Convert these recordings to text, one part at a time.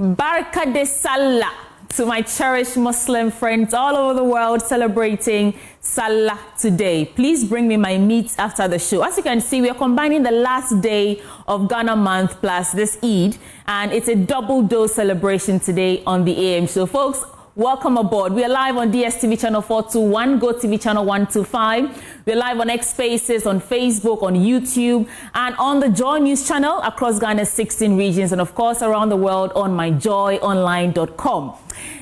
Barka de Salah to my cherished Muslim friends all over the world celebrating Salah today. Please bring me my meat after the show. As you can see, we are combining the last day of Ghana month plus this Eid, and it's a double dose celebration today on the AM show. Folks, welcome aboard. We are live on DSTV channel 421, GoTV channel 125. We're live on X Spaces, on Facebook, on YouTube, and on the Joy News channel across Ghana's 16 regions, and of course around the world on myjoyonline.com.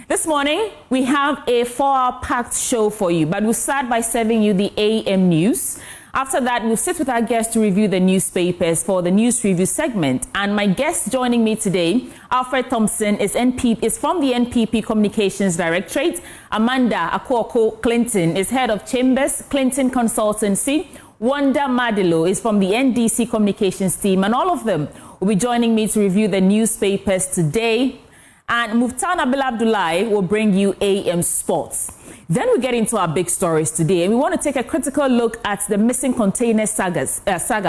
This morning, we have a 4-hour packed show for you, but we'll start by serving you the AM news. After that, we'll sit with our guests to review the newspapers for the news review segment. And my guest joining me today, Alfred Thompson, is from the NPP Communications Directorate. Amanda Akwoko Clinton is head of Chambers Clinton Consultancy. Wanda Madilo is from the NDC Communications team. And all of them will be joining me to review the newspapers today. And Muftan Abil Abdullahi will bring you AM Sports. Then we get into our big stories today, and we want to take a critical look at the missing container saga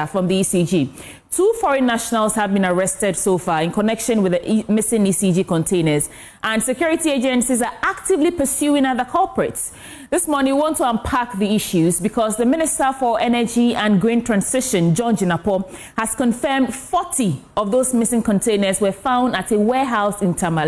from the ECG. 2 foreign nationals have been arrested so far in connection with the missing ECG containers, and security agencies are actively pursuing other culprits. This morning, we want to unpack the issues because the Minister for Energy and Green Transition, John Jinapor, has confirmed 40 of those missing containers were found at a warehouse in Tema,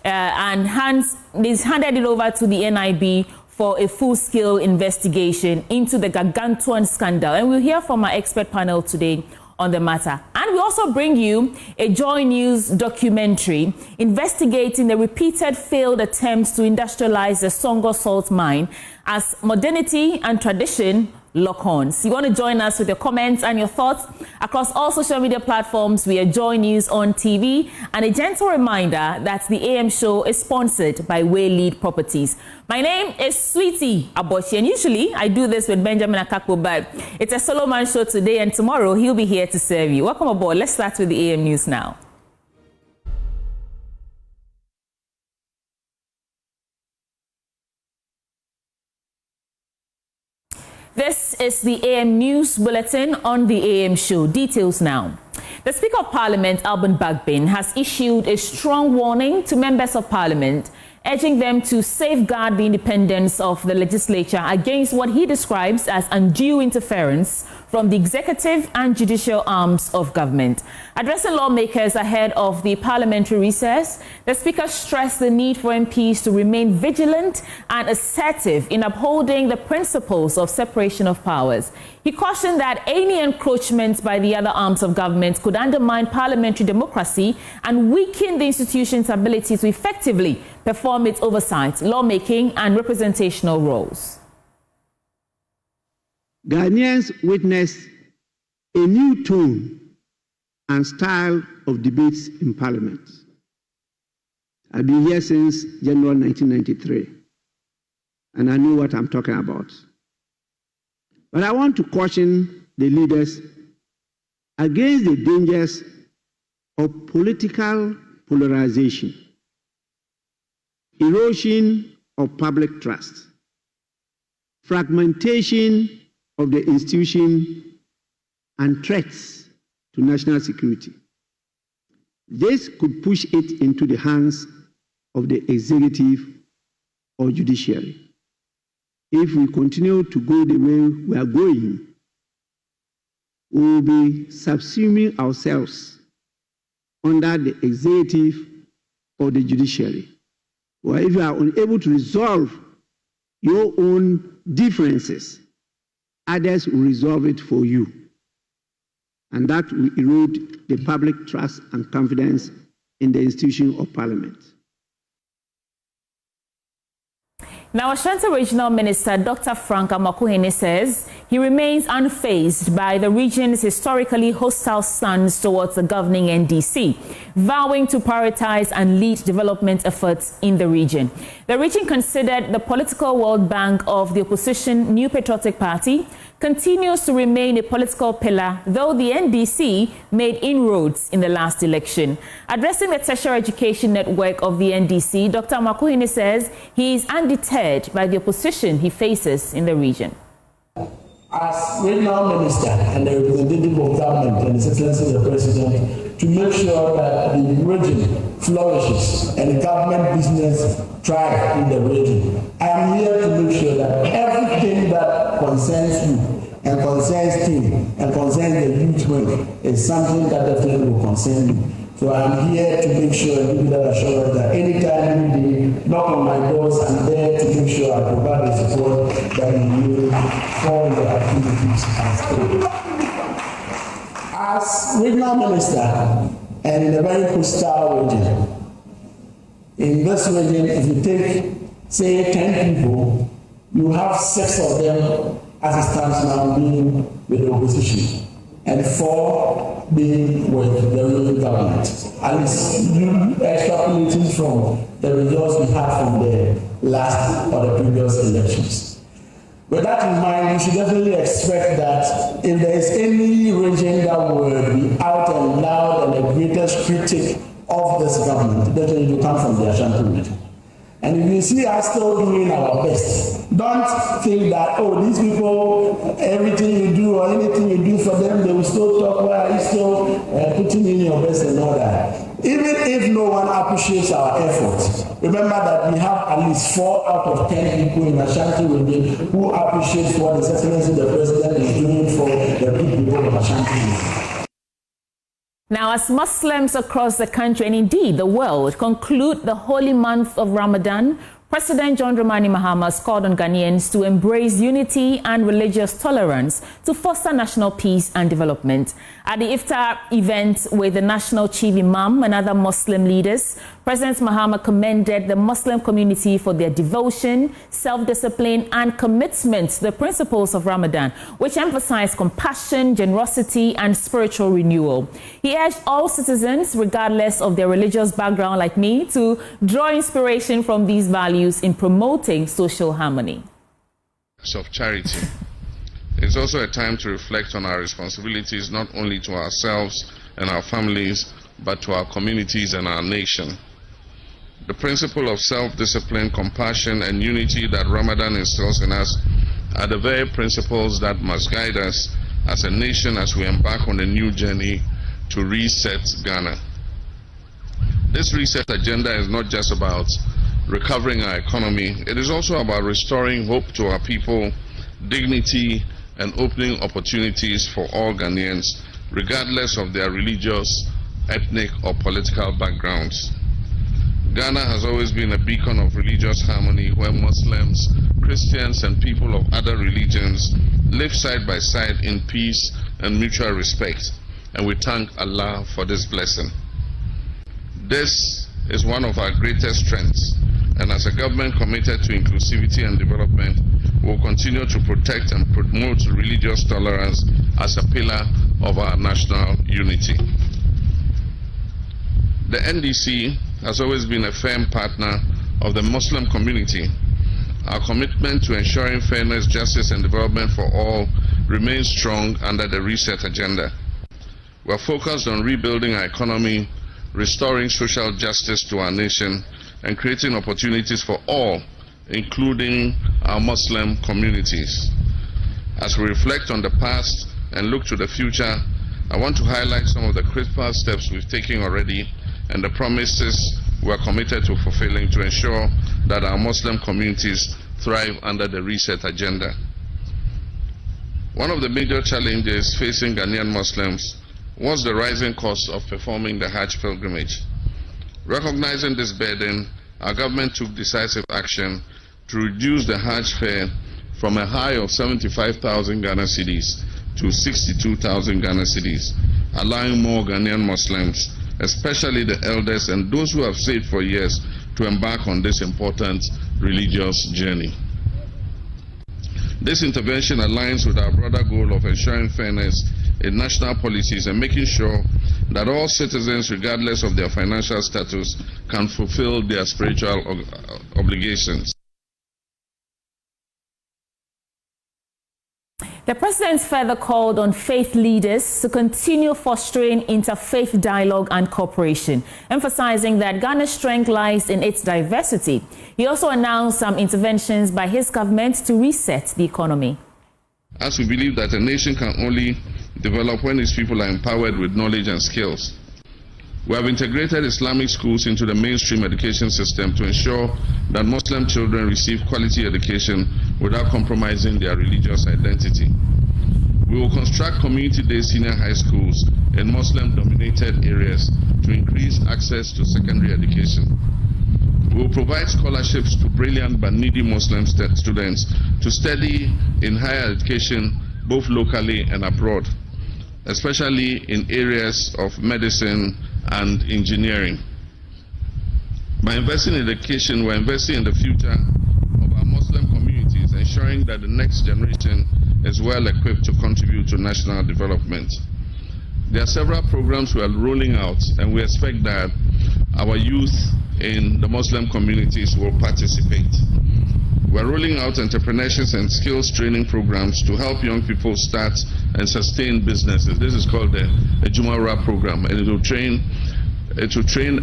and he's handed it over to the NIB for a full-scale investigation into the gargantuan scandal. And we'll hear from our expert panel today on the matter. And we also bring you a Joy News documentary investigating the repeated failed attempts to industrialize the Songo salt mine as modernity and tradition lock horns. You want to join us with your comments and your thoughts across all social media platforms. We are Joy News on TV, and a gentle reminder that the AM show is sponsored by Waylead Properties. My name is Sweetie Abochi, and usually I do this with Benjamin Akakpo, but it's a solo man show today, and tomorrow he'll be here to serve you. Welcome aboard. Let's start with the AM News now. This is the AM News Bulletin on the AM show. Details now. The Speaker of Parliament, Alban Bagbin, has issued a strong warning to members of Parliament, urging them to safeguard the independence of the legislature against what he describes as undue interference from the executive and judicial arms of government. Addressing lawmakers ahead of the parliamentary recess, the Speaker stressed the need for MPs to remain vigilant and assertive in upholding the principles of separation of powers. He cautioned that any encroachment by the other arms of government could undermine parliamentary democracy and weaken the institution's ability to effectively perform its oversight, lawmaking, and representational roles. Ghanaians witnessed a new tone and style of debates in Parliament. I've been here since January 1993, and I know what I'm talking about. But I want to caution the leaders against the dangers of political polarization, erosion of public trust, fragmentation of the institution, and threats to national security. This could push it into the hands of the executive or judiciary. If we continue to go the way we are going, we will be subsuming ourselves under the executive or the judiciary. Or if you are unable to resolve your own differences, others will resolve it for you. And that will erode the public trust and confidence in the institution of Parliament. Now, Ashanti Regional Minister Dr. Frank Amakuhene says he remains unfazed by the region's historically hostile stance towards the governing NDC, vowing to prioritize and lead development efforts in the region. The region, considered the political world bank of the opposition New Patriotic Party, continues to remain a political pillar, though the NDC made inroads in the last election. Addressing the tertiary education network of the NDC, Dr. Amakuhene says he is undeterred by the opposition he faces in the region. As regional minister and the representative of government and the Excellency of the President, to make sure that the region flourishes and government business thrive in the region. I am here to make sure that everything that concerns you and concerns team and concerns the youth wing is something that definitely will concern you. So I'm here to make sure and give you that assurance that anytime, any day, knock on my doors, I'm there to make sure I provide the support that you need for your activities as well. As regional minister and in a very coastal region, in this region, if you take, say, 10 people, you have 6 of them as it stands now being with the opposition and 4 being with the ruling government. And it's extrapolating from the results we had from the last or the previous elections. With that in mind, you should definitely expect that if there is any region that will be out and loud and the greatest critic of this government, definitely will come from the Ashanti region. And if you see us still doing our best, don't think that, oh, these people, everything you do or anything you do for them, they will still talk, well, are you still putting in your best and all that. Even if no one appreciates our efforts, remember that we have at least 4 out of 10 people in Ashanti region who appreciate what His Excellency the President is doing for the people of Ashanti. Now, as Muslims across the country and indeed the world conclude the holy month of Ramadan, President John Dramani Mahama has called on Ghanaians to embrace unity and religious tolerance to foster national peace and development. At the Iftar event with the National Chief Imam and other Muslim leaders, President Mahama commended the Muslim community for their devotion, self-discipline and commitment to the principles of Ramadan, which emphasize compassion, generosity and spiritual renewal. He urged all citizens, regardless of their religious background like me, to draw inspiration from these values in promoting social harmony. Of charity. It's also a time to reflect on our responsibilities not only to ourselves and our families, but to our communities and our nation. The principle of self-discipline, compassion, and unity that Ramadan instills in us are the very principles that must guide us as a nation as we embark on a new journey to reset Ghana. This reset agenda is not just about recovering our economy, it is also about restoring hope to our people, dignity, and opening opportunities for all Ghanaians, regardless of their religious, ethnic, or political backgrounds. Ghana has always been a beacon of religious harmony where Muslims, Christians, and people of other religions live side by side in peace and mutual respect, and we thank Allah for this blessing. This is one of our greatest strengths, and as a government committed to inclusivity and development, we will continue to protect and promote religious tolerance as a pillar of our national unity. The NDC has always been a firm partner of the Muslim community. Our commitment to ensuring fairness, justice, and development for all remains strong under the reset agenda. We are focused on rebuilding our economy, restoring social justice to our nation, and creating opportunities for all, including our Muslim communities. As we reflect on the past and look to the future, I want to highlight some of the critical steps we've taken already and the promises we are committed to fulfilling to ensure that our Muslim communities thrive under the reset agenda. One of the major challenges facing Ghanaian Muslims was the rising cost of performing the Hajj pilgrimage. Recognizing this burden, our government took decisive action to reduce the Hajj fare from a high of 75,000 Ghana cedis to 62,000 Ghana cedis, allowing more Ghanaian Muslims, especially the elders and those who have saved for years, to embark on this important religious journey. This intervention aligns with our broader goal of ensuring fairness in national policies and making sure that all citizens, regardless of their financial status, can fulfill their spiritual obligations. The president further called on faith leaders to continue fostering interfaith dialogue and cooperation, emphasizing that Ghana's strength lies in its diversity. He also announced some interventions by his government to reset the economy. As we believe that a nation can only develop when its people are empowered with knowledge and skills. We have integrated Islamic schools into the mainstream education system to ensure that Muslim children receive quality education without compromising their religious identity. We will construct community-day senior high schools in Muslim-dominated areas to increase access to secondary education. We will provide scholarships to brilliant but needy Muslim students to study in higher education both locally and abroad, especially in areas of medicine and engineering. By investing in education, we're investing in the future of our Muslim communities, ensuring that the next generation is well equipped to contribute to national development. There are several programs we are rolling out, and we expect that our youth in the Muslim communities will participate. We're rolling out entrepreneurship and skills training programs to help young people start and sustain businesses. This is called the Ejumara program, and it will train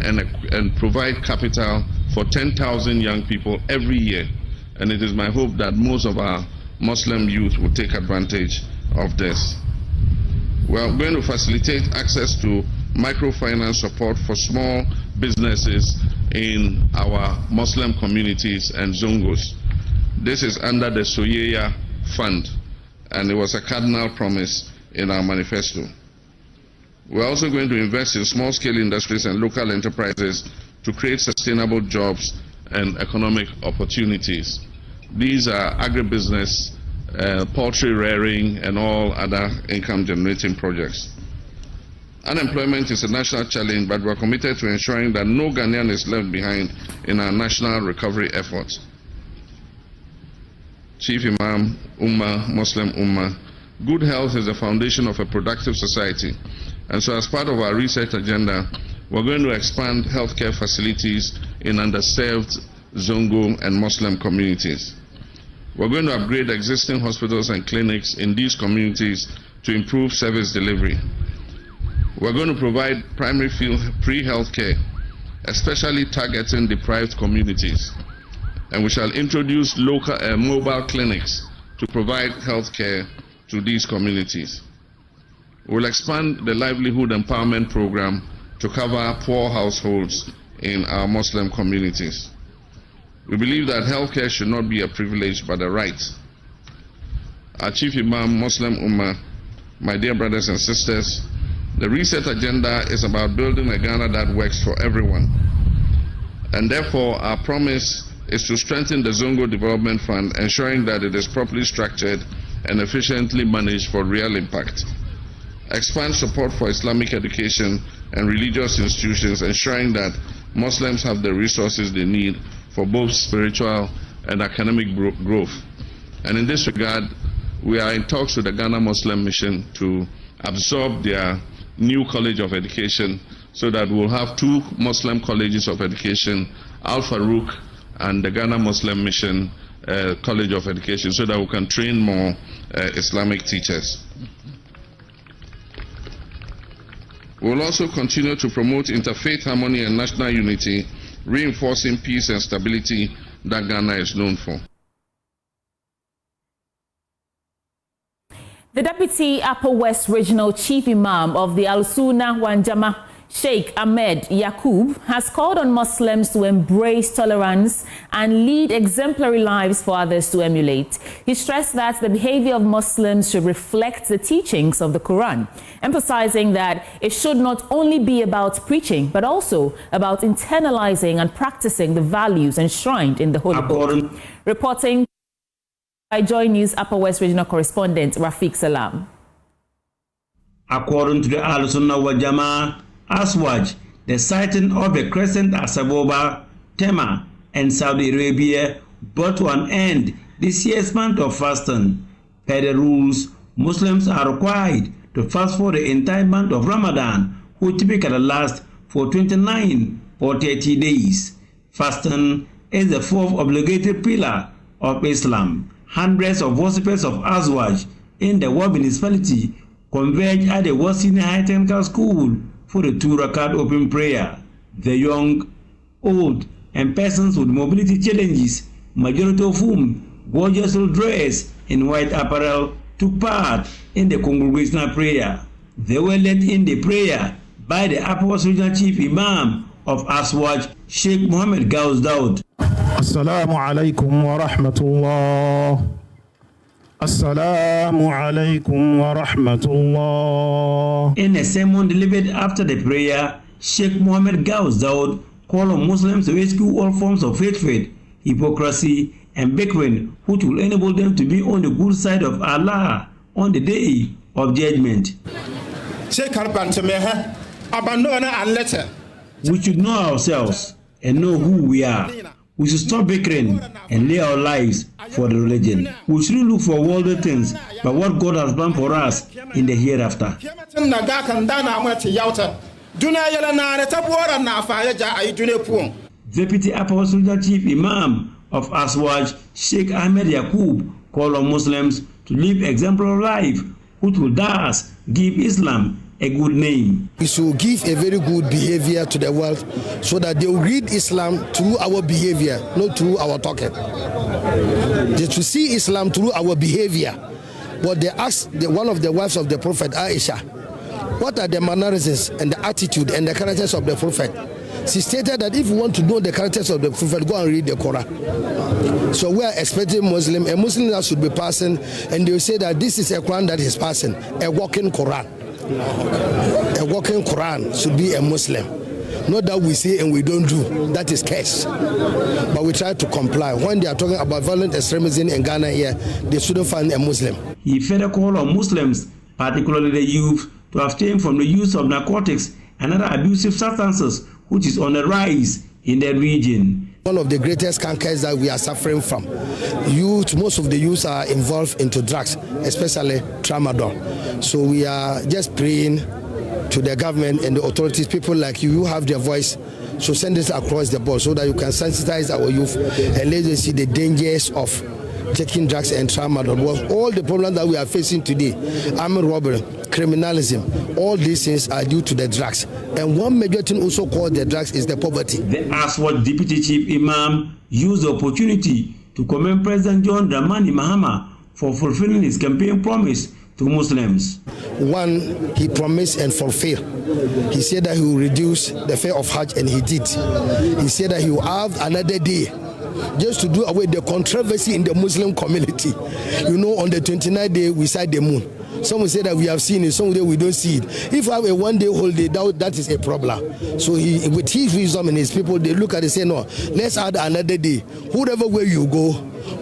and provide capital for 10,000 young people every year. And it is my hope that most of our Muslim youth will take advantage of this. We are going to facilitate access to microfinance support for small businesses in our Muslim communities and Zongos. This is under the Soyeya Fund, and it was a cardinal promise in our manifesto. We're also going to invest in small-scale industries and local enterprises to create sustainable jobs and economic opportunities. These are agribusiness, poultry rearing, and all other income-generating projects. Unemployment is a national challenge, but we're committed to ensuring that no Ghanaian is left behind in our national recovery efforts. Chief Imam, Ummah, Muslim Ummah, good health is the foundation of a productive society. And so as part of our research agenda, we're going to expand healthcare facilities in underserved Zongo and Muslim communities. We're going to upgrade existing hospitals and clinics in these communities to improve service delivery. We're going to provide primary free healthcare, especially targeting deprived communities. And we shall introduce local mobile clinics to provide healthcare to these communities. We'll expand the livelihood empowerment program to cover poor households in our Muslim communities. We believe that healthcare should not be a privilege but a right. Our Chief Imam, Muslim Ummah, my dear brothers and sisters, the reset agenda is about building a Ghana that works for everyone. And therefore, our promise is to strengthen the Zongo Development Fund, ensuring that it is properly structured and efficiently managed for real impact. Expand support for Islamic education and religious institutions, ensuring that Muslims have the resources they need for both spiritual and academic growth. And in this regard, we are in talks with the Ghana Muslim Mission to absorb their new College of Education so that we'll have 2 Muslim colleges of education, Al-Farouk and the Ghana Muslim Mission College of Education, so that we can train more Islamic teachers. We will also continue to promote interfaith harmony and national unity, reinforcing peace and stability that Ghana is known for. The Deputy Upper West Regional Chief Imam of the Al-Sunnah Wanjama, Sheikh Ahmed Yaqub, has called on Muslims to embrace tolerance and lead exemplary lives for others to emulate. He stressed that the behavior of Muslims should reflect the teachings of the Quran, emphasizing that it should not only be about preaching, but also about internalizing and practicing the values enshrined in the Holy Book. Reporting by Joy News Upper West Regional Correspondent Rafiq Salam. According to the Al-Sunnah Wal-Jama'ah, Aswaj, the sighting of the crescent at Saboba, Tema, and Saudi Arabia brought to an end this year's month of fasting. Per the rules, Muslims are required to fast for the entire month of Ramadan, which typically lasts for 29 or 30 days. Fasting is the 4th obligatory pillar of Islam. Hundreds of worshippers of Aswaj in the Ward municipality converge at the Ward Senior High Technical School for the 2-rakat open prayer. The young, old, and persons with mobility challenges, majority of whom gorgeously dressed in white apparel, took part in the congregational prayer. They were led in the prayer by the Upper West Regional Chief Imam of Aswaj, Sheikh Mohammed Gauss Daud. Assalamu alaikum wa rahmatullah. Assalamu alaikum wa rahmatullah. In a sermon delivered after the prayer, Sheikh Mohammed Gauss Daud called on Muslims to rescue all forms of hatred, hypocrisy, and bickering, which will enable them to be on the good side of Allah on the day of judgment. We should know ourselves and know who we are. We should stop bickering and lay our lives for the religion. We shouldn't look for worldly things, but what God has planned for us in the hereafter. Deputy Upper West Regional Chief Imam of Aswaj, Sheikh Ahmed Yaqub, called on Muslims to live exemplary life, which will thus give Islam a good name. We should give a very good behavior to the world so that they will read Islam through our behavior, not through our talking. They should see Islam through our behavior. But they asked one of the wives of the Prophet, Aisha, what are the mannerisms and the attitude and the characters of the Prophet? She stated that if you want to know the characters of the Prophet, go and read the Quran. So we are expecting a Muslim that should be passing, and they will say that this is a Quran that is passing, a walking Quran. A walking Quran should be a Muslim. Not that we say and we don't do, that is curse. But we try to comply. When they are talking about violent extremism in Ghana here, they shouldn't find a Muslim. He further called on Muslims, particularly the youth, to abstain from the use of narcotics and other abusive substances, which is on the rise in the region. One of the greatest cancers that we are suffering from. Youth, most of the youth are involved into drugs, especially tramadol. So we are just praying to the government and the authorities, people like you have their voice, so send this across the board so that you can sensitize our youth and let them see the dangers of taking drugs and tramadol. Well, all the problems that we are facing today, armed robbery, criminalism, all these things are due to the drugs. And one major thing also called the drugs is the poverty. The Aswad Deputy Chief Imam used the opportunity to commend President John Dramani Mahama for fulfilling his campaign promise to Muslims. One, he promised and fulfilled. He said that he will reduce the fare of Hajj, and he did. He said that he will have another day just to do away the controversy in the Muslim community. You know, on the 29th day, we sight the moon. Some will say that we have seen it, some will say we don't see it. If we have a one-day holiday, that is a problem. So he, with his wisdom and his people, they look at it and say, no, let's add another day. Whatever way you go,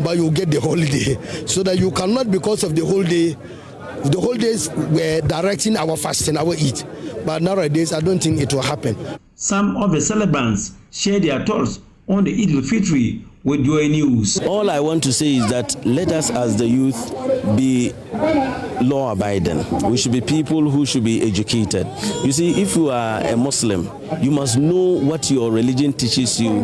but you get the holiday. So that you cannot, because of the holidays were directing our fasting, our eat. But nowadays, I don't think it will happen. Some of the celebrants share their thoughts on the Eid al-Fitr with Joy News. All I want to say is that let us as the youth be law-abiding. We should be people who should be educated. You see, if you are a Muslim, you must know what your religion teaches you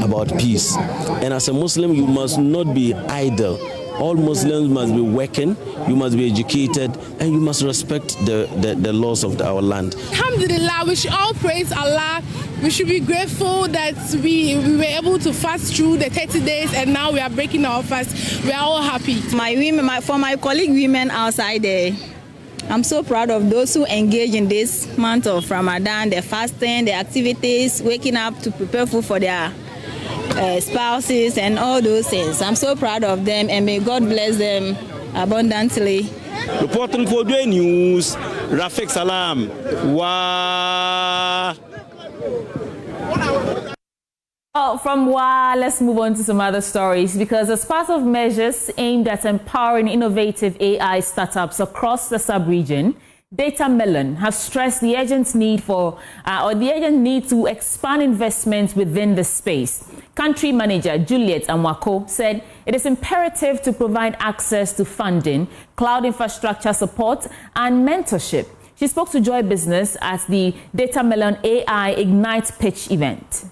about peace. And as a Muslim, you must not be idle. All Muslims must be working, you must be educated, and you must respect the laws of our land. Alhamdulillah, we should all praise Allah. We should be grateful that we were able to fast through the 30 days and now we are breaking our fast. We are all happy. For my colleague women outside there, I'm so proud of those who engage in this month of Ramadan, the fasting, the activities, waking up to prepare food for their spouses and all those things. I'm so proud of them and may God bless them abundantly. Reporting for Joy News, Rafik Salam. Wow. Oh, from WA, let's move on to some other stories, because as part of measures aimed at empowering innovative AI startups across the sub-region, Data Melon have stressed the urgent need to expand investments within the space. Country Manager Juliet Amwako said it is imperative to provide access to funding, cloud infrastructure support, and mentorship. She spoke to Joy Business at the Data Melon AI Ignite Pitch event.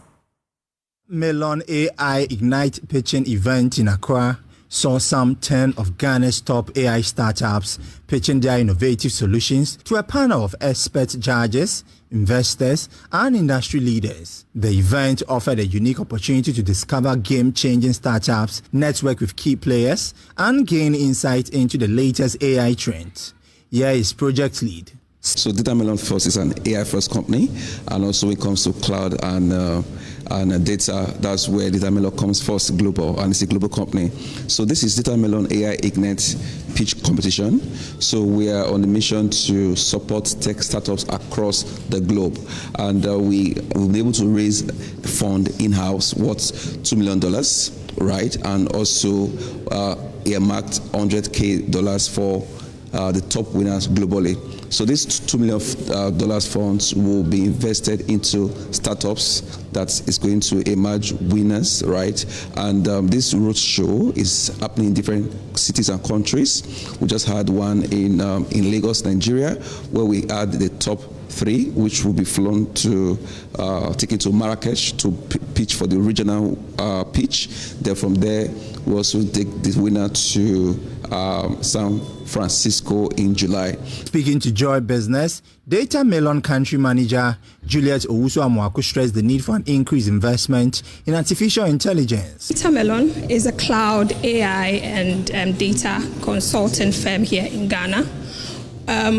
Melon AI Ignite pitching event in Accra saw some 10 of Ghana's top AI startups pitching their innovative solutions to a panel of expert judges, investors, and industry leaders. The event offered a unique opportunity to discover game-changing startups, network with key players, and gain insight into the latest AI trends. Here is project lead So Data Melon First is an AI first company, and also when it comes to cloud and data, that's where Data Melon comes first global, and it's a global company. So this is Data Melon AI Ignite pitch competition. So we are on a mission to support tech startups across the globe, and we will be able to raise a fund in-house worth $2 million, right? And also earmarked $100K for the top winners globally. So this $2 million funds will be invested into startups that is going to emerge winners, right? And this roadshow is happening in different cities and countries. We just had one in Lagos, Nigeria, where we had the top 3, which will be flown to taken to Marrakesh to pitch for the regional pitch. Then from there, we also take the winner to San Francisco in July. Speaking to Joy Business, Data Melon Country Manager Juliet Owusu-Amoako stressed the need for an increased investment in artificial intelligence. Data Melon is a cloud AI and data consulting firm here in Ghana.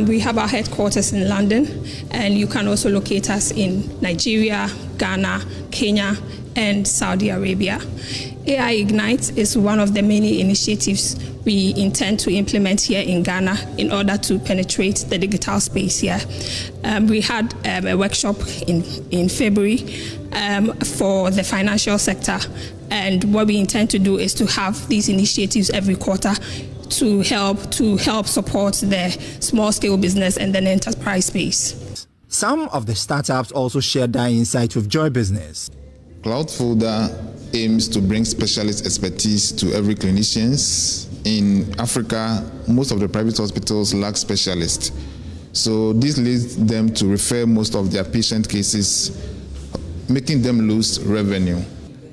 We have our headquarters in London, and you can also locate us in Nigeria, Ghana, Kenya, and Saudi Arabia. AI Ignite is one of the many initiatives we intend to implement here in Ghana in order to penetrate the digital space here. We had a workshop in February for the financial sector, and what we intend to do is to have these initiatives every quarter to help support the small-scale business and then enterprise space. Some of the startups also shared their insights with Joy Business. Cloudfolder aims to bring specialist expertise to every clinician. In Africa, most of the private hospitals lack specialists. So this leads them to refer most of their patient cases, making them lose revenue.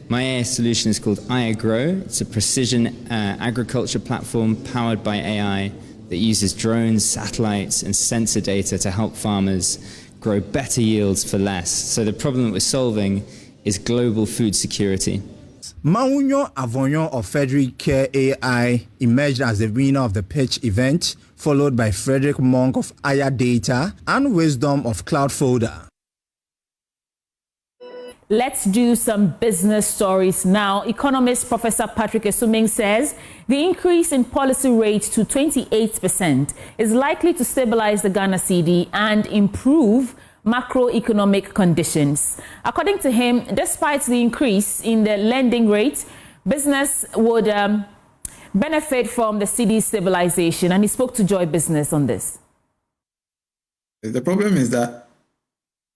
My AI solution is called iAgro. It's a precision agriculture platform powered by AI that uses drones, satellites, and sensor data to help farmers grow better yields for less. So the problem that we're solving is global food security. Mahama Afenyo of Frederick Care AI emerged as the winner of the pitch event, followed by Frederick Monk of Aya Data and Wisdom of Cloudfolder. Let's do some business stories now. Economist Professor Patrick Esuming says the increase in policy rate to 28% is likely to stabilize the Ghana cedi and improve macroeconomic conditions. According to him, despite the increase in the lending rate, business would benefit from the cedi stabilization, and he spoke to Joy Business on this. The problem is that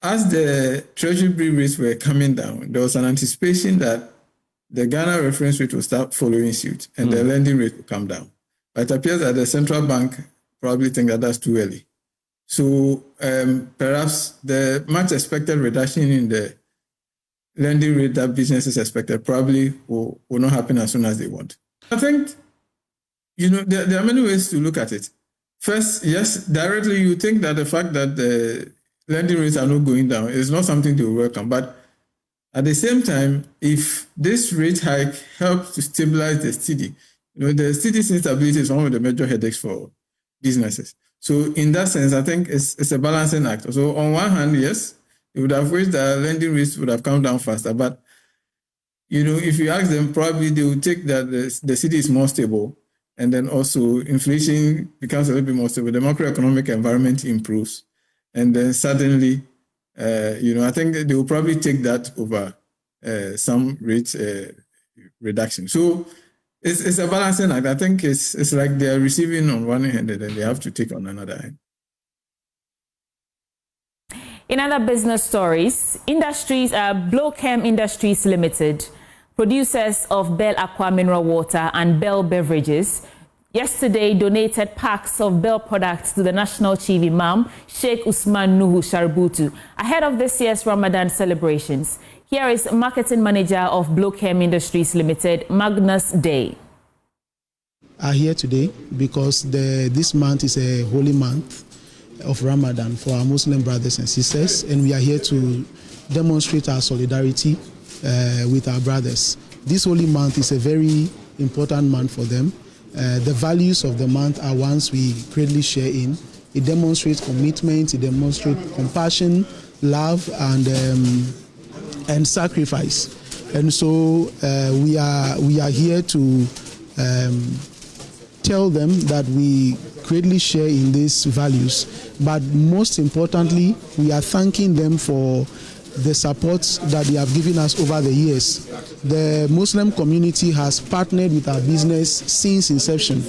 as the treasury bill rates were coming down, there was an anticipation that the Ghana reference rate will start following suit and the lending rate will come down. But it appears that the central bank probably think that that's too early. So perhaps the much expected reduction in the lending rate that businesses expected probably will not happen as soon as they want. I think, there are many ways to look at it. First, yes, directly you think that the fact that the lending rates are not going down is not something to welcome. But at the same time, if this rate hike helps to stabilize the cedi, the cedi instability is one of the major headaches for businesses. So in that sense, I think it's a balancing act. So on one hand, yes, it would have wished that lending rates would have come down faster. But, if you ask them, probably they would take that the cedi is more stable. And then also inflation becomes a little bit more stable. The macroeconomic environment improves. And then suddenly, I think they will probably take that over some rate reduction. So it's a balancing act. I think it's like they're receiving on one hand and then they have to take on another hand. In other business stories, Blochem Industries Limited, producers of Bell Aqua mineral water and Bell beverages, yesterday donated packs of Bell products to the National Chief Imam, Sheikh Usman Nuhu Sharbutu, ahead of this year's Ramadan celebrations. Here is Marketing Manager of Blochem Industries Limited, Magnus Day. Are here today because this month is a holy month of Ramadan for our Muslim brothers and sisters, and we are here to demonstrate our solidarity with our brothers. This holy month is a very important month for them. The values of the month are ones we greatly share in, it demonstrates commitment, it demonstrates compassion, love, and sacrifice. And so we are here to tell them that we greatly share in these values. But most importantly, we are thanking them for the support that they have given us over the years. The Muslim community has partnered with our business since inception.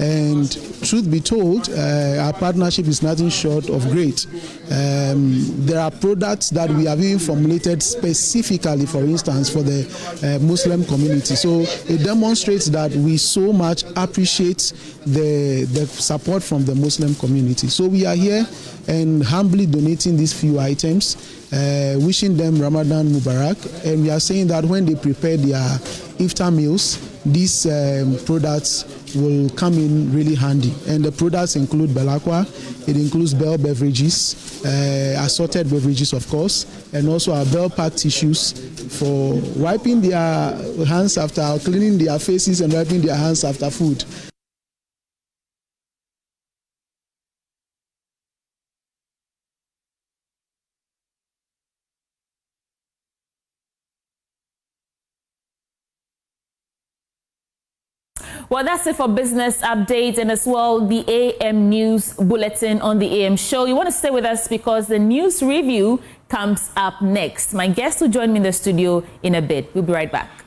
And truth be told, our partnership is nothing short of great. There are products that we have even formulated specifically, for instance, for the Muslim community. So it demonstrates that we so much appreciate the support from the Muslim community. So we are here and humbly donating these few items, wishing them Ramadan Mubarak. And we are saying that when they prepare their iftar meals, these products will come in really handy. And the products include Belakwa, it includes Bell beverages, assorted beverages of course, and also our Bell pack tissues for wiping their hands after cleaning their faces and wiping their hands after food. Well, that's it for business updates and as well the AM News Bulletin on the AM Show. You want to stay with us because the news review comes up next. My guest will join me in the studio in a bit. We'll be right back.